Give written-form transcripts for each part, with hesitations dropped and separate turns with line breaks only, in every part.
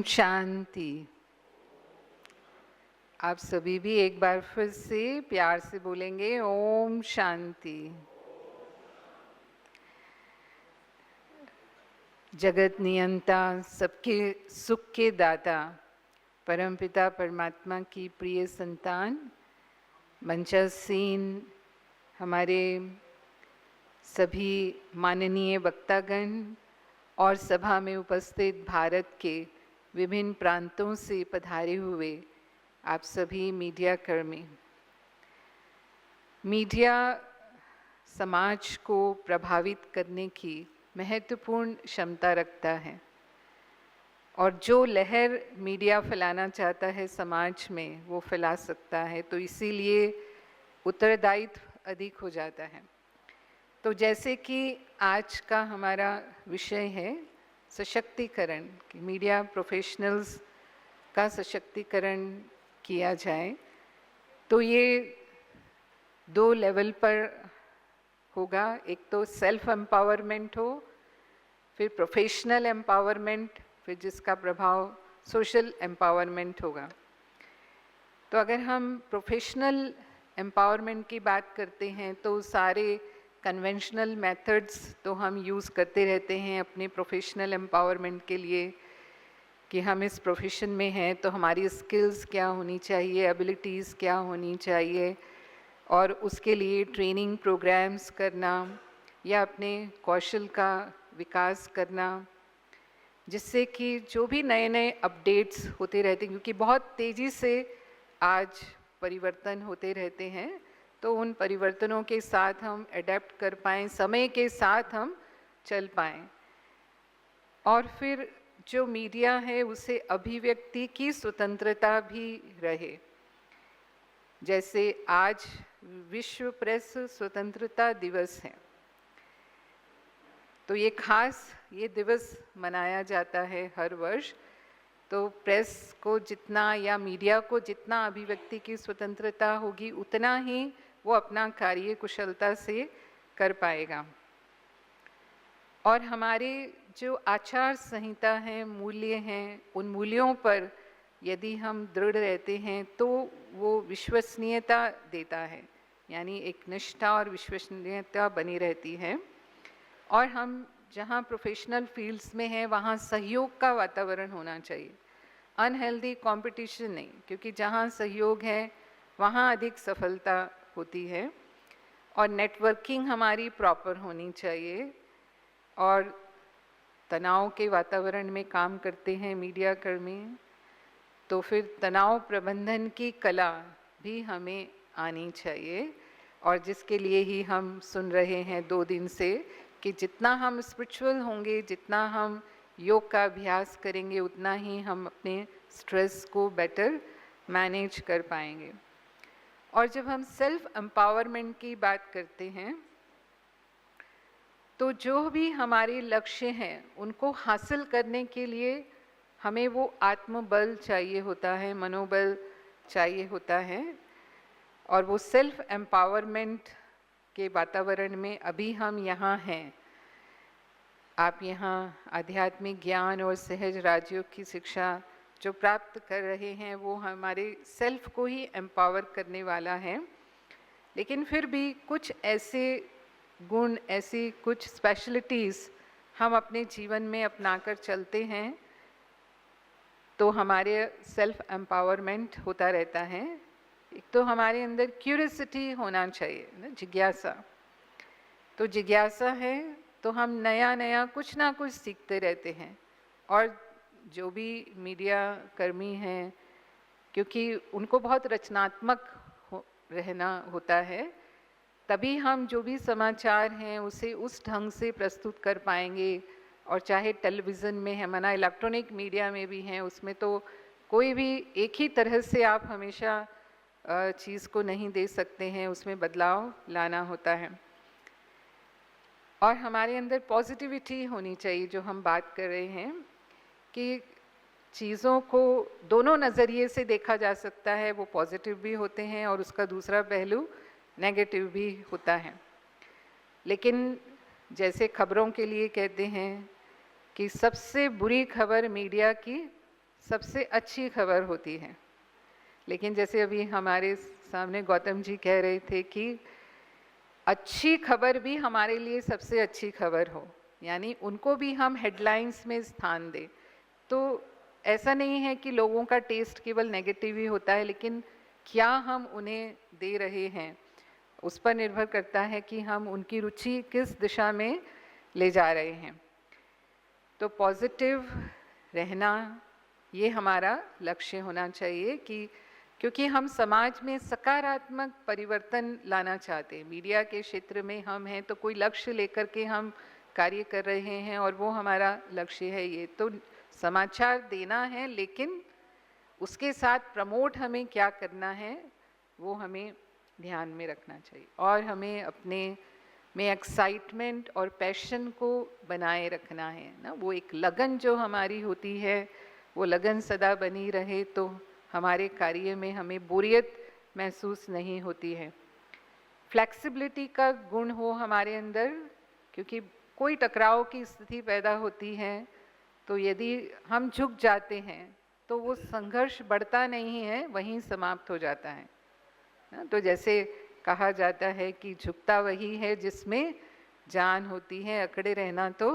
शांति। आप सभी भी एक बार फिर से प्यार से बोलेंगे ओम शांति। जगत नियंता, सबके सुख के दाता, परमपिता परमात्मा की प्रिय संतान, मंचासीन हमारे सभी माननीय वक्तागण और सभा में उपस्थित भारत के विभिन्न प्रांतों से पधारे हुए आप सभी मीडिया कर्मी। मीडिया समाज को प्रभावित करने की महत्वपूर्ण क्षमता रखता है और जो लहर मीडिया फैलाना चाहता है समाज में वो फैला सकता है, तो इसीलिए उत्तरदायित्व अधिक हो जाता है। तो जैसे कि आज का हमारा विषय है सशक्तिकरण, कि मीडिया प्रोफेशनल्स का सशक्तिकरण किया जाए, तो ये दो लेवल पर होगा। एक तो सेल्फ एम्पावरमेंट हो, फिर प्रोफेशनल एम्पावरमेंट, फिर जिसका प्रभाव सोशल एम्पावरमेंट होगा। तो अगर हम प्रोफेशनल एम्पावरमेंट की बात करते हैं तो सारे कन्वेंशनल मेथड्स तो हम यूज़ करते रहते हैं अपने प्रोफेशनल एम्पावरमेंट के लिए, कि हम इस प्रोफेशन में हैं तो हमारी स्किल्स क्या होनी चाहिए, एबिलिटीज़ क्या होनी चाहिए, और उसके लिए ट्रेनिंग प्रोग्राम्स करना या अपने कौशल का विकास करना, जिससे कि जो भी नए नए अपडेट्स होते रहते हैं, क्योंकि बहुत तेज़ी से आज परिवर्तन होते रहते हैं, तो उन परिवर्तनों के साथ हम अडेप्ट कर पाएँ, समय के साथ हम चल पाएँ। और फिर जो मीडिया है उसे अभिव्यक्ति की स्वतंत्रता भी रहे। जैसे आज विश्व प्रेस स्वतंत्रता दिवस है, तो ये दिवस मनाया जाता है हर वर्ष। तो प्रेस को जितना या मीडिया को जितना अभिव्यक्ति की स्वतंत्रता होगी उतना ही वो अपना कार्य कुशलता से कर पाएगा। और हमारे जो आचार संहिता है, मूल्य हैं, उन मूल्यों पर यदि हम दृढ़ रहते हैं तो वो विश्वसनीयता देता है, यानी एक निष्ठा और विश्वसनीयता बनी रहती है। और हम जहाँ प्रोफेशनल फील्ड्स में हैं वहाँ सहयोग का वातावरण होना चाहिए, अनहेल्दी कंपटीशन नहीं, क्योंकि जहाँ सहयोग है वहाँ अधिक सफलता होती है। और नेटवर्किंग हमारी प्रॉपर होनी चाहिए। और तनाव के वातावरण में काम करते हैं मीडिया कर्मी, तो फिर तनाव प्रबंधन की कला भी हमें आनी चाहिए। और जिसके लिए ही हम सुन रहे हैं 2 दिन से कि जितना हम स्पिरिचुअल होंगे, जितना हम योग का अभ्यास करेंगे, उतना ही हम अपने स्ट्रेस को बेटर मैनेज कर पाएंगे। और जब हम सेल्फ एम्पावरमेंट की बात करते हैं तो जो भी हमारे लक्ष्य हैं उनको हासिल करने के लिए हमें वो आत्मबल चाहिए होता है, मनोबल चाहिए होता है। और वो सेल्फ एम्पावरमेंट के वातावरण में अभी हम यहाँ हैं। आप यहाँ आध्यात्मिक ज्ञान और सहज राजयोग की शिक्षा जो प्राप्त कर रहे हैं वो हमारे सेल्फ को ही एम्पावर करने वाला है। लेकिन फिर भी कुछ ऐसे गुण, ऐसी कुछ स्पेशलिटीज़ हम अपने जीवन में अपनाकर चलते हैं तो हमारे सेल्फ एम्पावरमेंट होता रहता है। एक तो हमारे अंदर क्यूरियोसिटी होना चाहिए ना, जिज्ञासा। तो जिज्ञासा है तो हम नया नया कुछ ना कुछ सीखते रहते हैं। और जो भी मीडिया कर्मी हैं, क्योंकि उनको बहुत रचनात्मक रहना होता है, तभी हम जो भी समाचार हैं उसे उस ढंग से प्रस्तुत कर पाएंगे। और चाहे टेलीविज़न में है, मना इलेक्ट्रॉनिक मीडिया में भी हैं, उसमें तो कोई भी एक ही तरह से आप हमेशा चीज़ को नहीं दे सकते हैं, उसमें बदलाव लाना होता है। और हमारे अंदर पॉजिटिविटी होनी चाहिए, जो हम बात कर रहे हैं कि चीज़ों को दोनों नज़रिए से देखा जा सकता है, वो पॉजिटिव भी होते हैं और उसका दूसरा पहलू नेगेटिव भी होता है। लेकिन जैसे खबरों के लिए कहते हैं कि सबसे बुरी खबर मीडिया की सबसे अच्छी खबर होती है। लेकिन जैसे अभी हमारे सामने गौतम जी कह रहे थे कि अच्छी खबर भी हमारे लिए सबसे अच्छी खबर हो, यानी उनको भी हम हेडलाइंस में स्थान दें। तो ऐसा नहीं है कि लोगों का टेस्ट केवल नेगेटिव ही होता है, लेकिन क्या हम उन्हें दे रहे हैं उस पर निर्भर करता है कि हम उनकी रुचि किस दिशा में ले जा रहे हैं। तो पॉजिटिव रहना ये हमारा लक्ष्य होना चाहिए कि क्योंकि हम समाज में सकारात्मक परिवर्तन लाना चाहते हैं। मीडिया के क्षेत्र में हम हैं तो कोई लक्ष्य लेकर के हम कार्य कर रहे हैं और वो हमारा लक्ष्य है। ये तो समाचार देना है, लेकिन उसके साथ प्रमोट हमें क्या करना है वो हमें ध्यान में रखना चाहिए और हमें अपने में एक्साइटमेंट और पैशन को बनाए रखना है ना। वो एक लगन जो हमारी होती है वो लगन सदा बनी रहे तो हमारे कार्य में हमें बोरियत महसूस नहीं होती है। फ्लेक्सिबिलिटी का गुण हो हमारे अंदर, क्योंकि कोई टकराव की स्थिति पैदा होती है तो यदि हम झुक जाते हैं तो वो संघर्ष बढ़ता नहीं है, वहीं समाप्त हो जाता है ना। तो जैसे कहा जाता है कि झुकता वही है जिसमें जान होती है, अकड़े रहना तो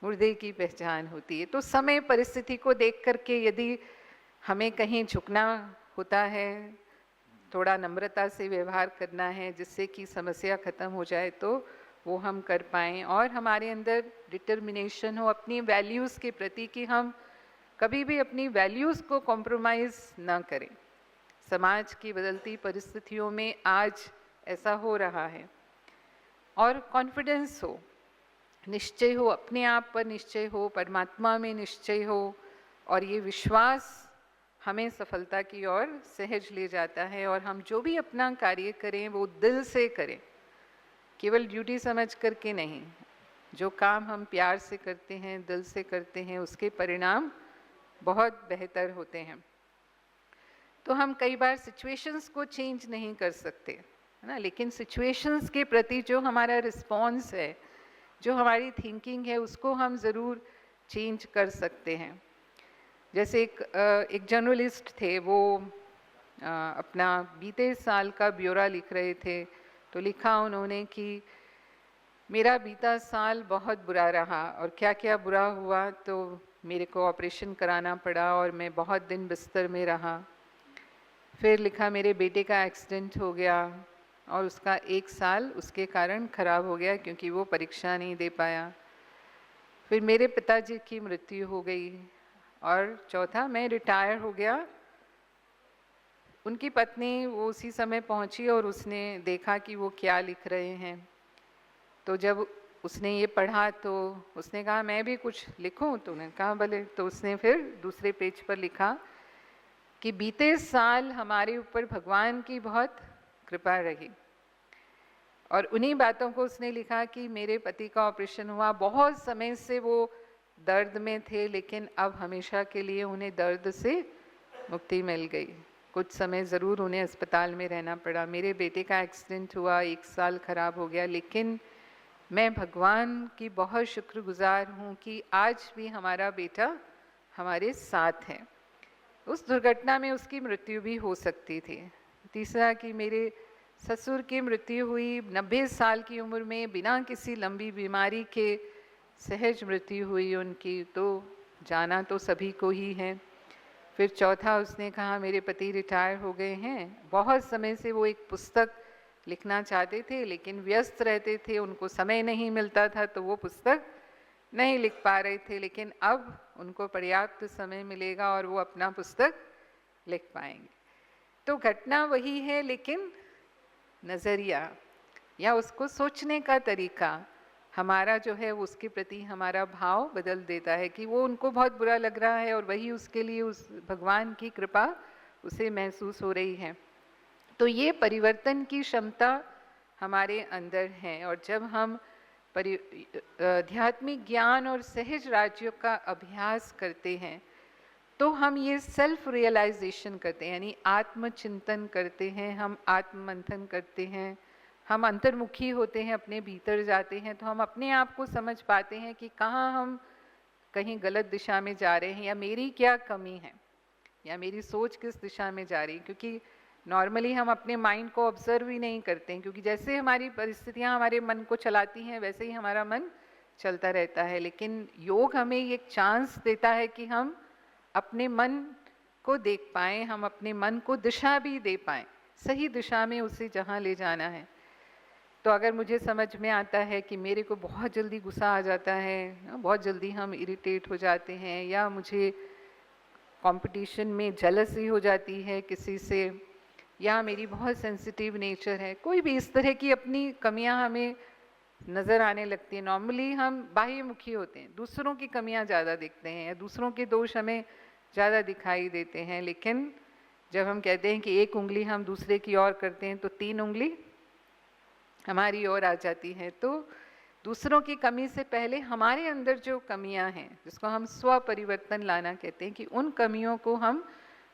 मुर्दे की पहचान होती है। तो समय परिस्थिति को देख करके यदि हमें कहीं झुकना होता है, थोड़ा नम्रता से व्यवहार करना है जिससे कि समस्या खत्म हो जाए, तो वो हम कर पाएँ और हमारे अंदर डिटर्मिनेशन हो अपनी वैल्यूज़ के प्रति कि हम कभी भी अपनी वैल्यूज़ को कॉम्प्रोमाइज़ ना करें। समाज की बदलती परिस्थितियों में आज ऐसा हो रहा है। और कॉन्फिडेंस हो, निश्चय हो, अपने आप पर निश्चय हो, परमात्मा में निश्चय हो, और ये विश्वास हमें सफलता की ओर सहज ले जाता है। और हम जो भी अपना कार्य करें वो दिल से करें, केवल ड्यूटी समझ करके नहीं। जो काम हम प्यार से करते हैं, दिल से करते हैं, उसके परिणाम बहुत बेहतर होते हैं। तो हम कई बार सिचुएशंस को चेंज नहीं कर सकते, है ना, लेकिन सिचुएशंस के प्रति जो हमारा रिस्पॉन्स है, जो हमारी थिंकिंग है, उसको हम ज़रूर चेंज कर सकते हैं। जैसे एक जर्नलिस्ट थे, वो अपना बीते साल का ब्यौरा लिख रहे थे। तो लिखा उन्होंने कि मेरा बीता साल बहुत बुरा रहा और क्या क्या बुरा हुआ। तो मेरे को ऑपरेशन कराना पड़ा और मैं बहुत दिन बिस्तर में रहा। फिर लिखा मेरे बेटे का एक्सीडेंट हो गया और उसका 1 साल उसके कारण खराब हो गया क्योंकि वो परीक्षा नहीं दे पाया। फिर मेरे पिताजी की मृत्यु हो गई और चौथा मैं रिटायर हो गया। उनकी पत्नी वो उसी समय पहुंची और उसने देखा कि वो क्या लिख रहे हैं। तो जब उसने ये पढ़ा तो उसने कहा मैं भी कुछ लिखूं। तो उन्होंने कहा भले। तो उसने फिर दूसरे पेज पर लिखा कि बीते साल हमारे ऊपर भगवान की बहुत कृपा रही। और उन्हीं बातों को उसने लिखा कि मेरे पति का ऑपरेशन हुआ, बहुत समय से वो दर्द में थे, लेकिन अब हमेशा के लिए उन्हें दर्द से मुक्ति मिल गई। कुछ समय ज़रूर उन्हें अस्पताल में रहना पड़ा। मेरे बेटे का एक्सीडेंट हुआ, 1 साल खराब हो गया, लेकिन मैं भगवान की बहुत शुक्रगुजार हूँ कि आज भी हमारा बेटा हमारे साथ है। उस दुर्घटना में उसकी मृत्यु भी हो सकती थी। तीसरा कि मेरे ससुर की मृत्यु हुई 90 साल की उम्र में, बिना किसी लंबी बीमारी के सहज मृत्यु हुई उनकी। तो जाना तो सभी को ही है। फिर चौथा उसने कहा मेरे पति रिटायर हो गए हैं, बहुत समय से वो एक पुस्तक लिखना चाहते थे लेकिन व्यस्त रहते थे, उनको समय नहीं मिलता था, तो वो पुस्तक नहीं लिख पा रहे थे, लेकिन अब उनको पर्याप्त समय मिलेगा और वो अपना पुस्तक लिख पाएंगे। तो घटना वही है, लेकिन नज़रिया या उसको सोचने का तरीका हमारा जो है उसके प्रति हमारा भाव बदल देता है कि वो उनको बहुत बुरा लग रहा है और वही उसके लिए उस भगवान की कृपा उसे महसूस हो रही है। तो ये परिवर्तन की क्षमता हमारे अंदर है। और जब हम आध्यात्मिक ज्ञान और सहज राज्यों का अभ्यास करते हैं तो हम ये सेल्फ रियलाइजेशन करते हैं, यानी आत्मचिंतन करते हैं, हम आत्ममंथन करते हैं, हम अंतर्मुखी होते हैं, अपने भीतर जाते हैं, तो हम अपने आप को समझ पाते हैं कि कहाँ हम कहीं गलत दिशा में जा रहे हैं या मेरी क्या कमी है या मेरी सोच किस दिशा में जा रही है, क्योंकि नॉर्मली हम अपने माइंड को ऑब्जर्व ही नहीं करते हैं, क्योंकि जैसे हमारी परिस्थितियां हमारे मन को चलाती हैं वैसे ही हमारा मन चलता रहता है। लेकिन योग हमें एक चांस देता है कि हम अपने मन को देख पाएं, हम अपने मन को दिशा भी दे पाएं, सही दिशा में उसे जहां ले जाना है। तो अगर मुझे समझ में आता है कि मेरे को बहुत जल्दी गुस्सा आ जाता है, बहुत जल्दी हम इरिटेट हो जाते हैं, या मुझे कंपटीशन में जेलसी हो जाती है किसी से, या मेरी बहुत सेंसिटिव नेचर है, कोई भी इस तरह की अपनी कमियां हमें नज़र आने लगती हैं। नॉर्मली हम बाह्यमुखी होते हैं, दूसरों की कमियां ज़्यादा दिखते हैं या दूसरों के दोष हमें ज़्यादा दिखाई देते हैं। लेकिन जब हम कहते हैं कि एक उंगली हम दूसरे की ओर करते हैं तो 3 उंगली हमारी ओर आ जाती है। तो दूसरों की कमी से पहले हमारे अंदर जो कमियां हैं, जिसको हम स्व परिवर्तन लाना कहते हैं, कि उन कमियों को हम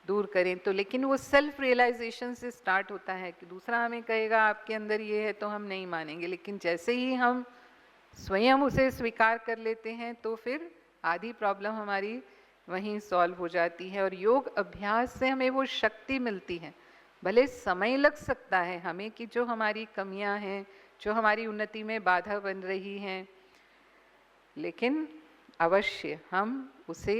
दूर करें। तो लेकिन वो सेल्फ रियलाइजेशन से स्टार्ट होता है कि दूसरा हमें कहेगा आपके अंदर ये है तो हम नहीं मानेंगे, लेकिन जैसे ही हम स्वयं उसे स्वीकार कर लेते हैं तो फिर आधी प्रॉब्लम हमारी वहीं सॉल्व हो जाती है। और योग अभ्यास से हमें वो शक्ति मिलती है, भले समय लग सकता है हमें कि जो हमारी कमियां हैं, जो हमारी उन्नति में बाधा बन रही हैं, लेकिन अवश्य हम उसे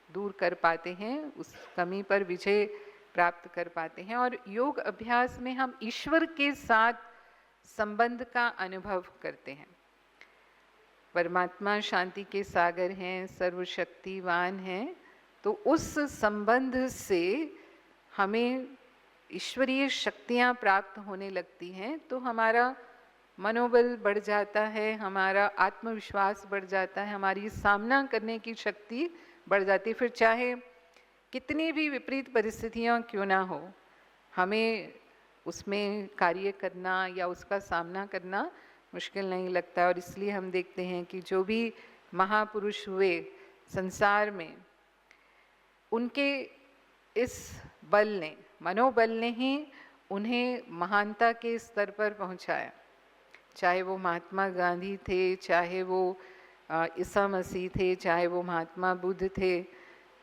दूर कर पाते हैं, उस कमी पर विजय प्राप्त कर पाते हैं। और योग अभ्यास में हम ईश्वर के साथ संबंध का अनुभव करते हैं। परमात्मा शांति के सागर हैं, सर्वशक्तिवान हैं, तो उस संबंध से हमें ईश्वरीय शक्तियाँ प्राप्त होने लगती हैं। तो हमारा मनोबल बढ़ जाता है, हमारा आत्मविश्वास बढ़ जाता है, हमारी सामना करने की शक्ति बढ़ जाती है। फिर चाहे कितनी भी विपरीत परिस्थितियाँ क्यों ना हो, हमें उसमें कार्य करना या उसका सामना करना मुश्किल नहीं लगता। और इसलिए हम देखते हैं कि जो भी महापुरुष हुए संसार में, उनके इस बल ने, मनोबल ने ही उन्हें महानता के स्तर पर पहुंचाया। चाहे वो महात्मा गांधी थे, चाहे वो ईसा मसीह थे, चाहे वो महात्मा बुद्ध थे,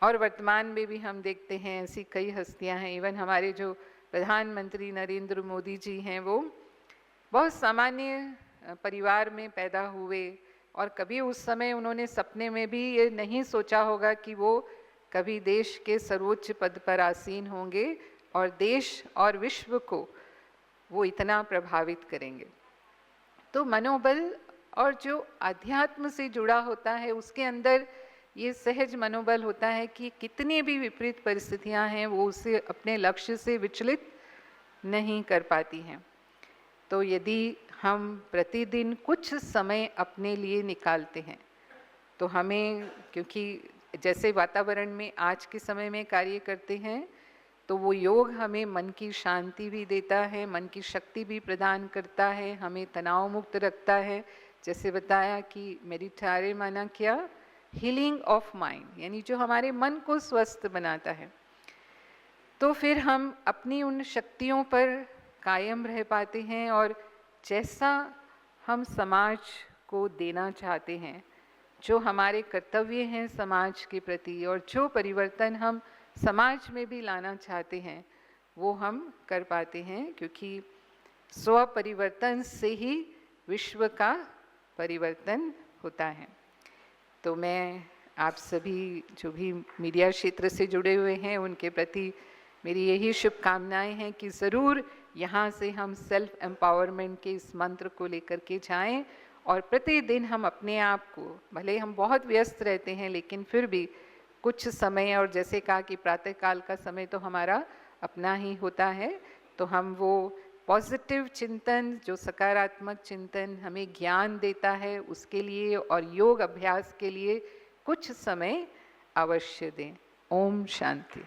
और वर्तमान में भी हम देखते हैं ऐसी कई हस्तियां हैं। इवन हमारे जो प्रधानमंत्री नरेंद्र मोदी जी हैं, वो बहुत सामान्य परिवार में पैदा हुए, और कभी उस समय उन्होंने सपने में भी ये नहीं सोचा होगा कि वो कभी देश के सर्वोच्च पद पर आसीन होंगे और देश और विश्व को वो इतना प्रभावित करेंगे। तो मनोबल और जो अध्यात्म से जुड़ा होता है, उसके अंदर ये सहज मनोबल होता है कि कितनी भी विपरीत परिस्थितियां हैं, वो उसे अपने लक्ष्य से विचलित नहीं कर पाती हैं। तो यदि हम प्रतिदिन कुछ समय अपने लिए निकालते हैं, तो हमें, क्योंकि जैसे वातावरण में आज के समय में कार्य करते हैं, तो वो योग हमें मन की शांति भी देता है, मन की शक्ति भी प्रदान करता है, हमें तनाव मुक्त रखता है। जैसे बताया कि मेडिटारे माना क्या, हीलिंग ऑफ माइंड, यानी जो हमारे मन को स्वस्थ बनाता है। तो फिर हम अपनी उन शक्तियों पर कायम रह पाते हैं, और जैसा हम समाज को देना चाहते हैं, जो हमारे कर्तव्य हैं समाज के प्रति, और जो परिवर्तन हम समाज में भी लाना चाहते हैं, वो हम कर पाते हैं, क्योंकि स्व परिवर्तन से ही विश्व का परिवर्तन होता है। तो मैं आप सभी जो भी मीडिया क्षेत्र से जुड़े हुए हैं, उनके प्रति मेरी यही शुभकामनाएं हैं कि ज़रूर यहाँ से हम सेल्फ एम्पावरमेंट के इस मंत्र को लेकर के जाएं, और प्रतिदिन हम अपने आप को, भले हम बहुत व्यस्त रहते हैं, लेकिन फिर भी कुछ समय, और जैसे कहा कि प्रातःकाल का समय तो हमारा अपना ही होता है, तो हम वो पॉजिटिव चिंतन, जो सकारात्मक चिंतन हमें ज्ञान देता है, उसके लिए और योग अभ्यास के लिए कुछ समय अवश्य दें। ओम शांति।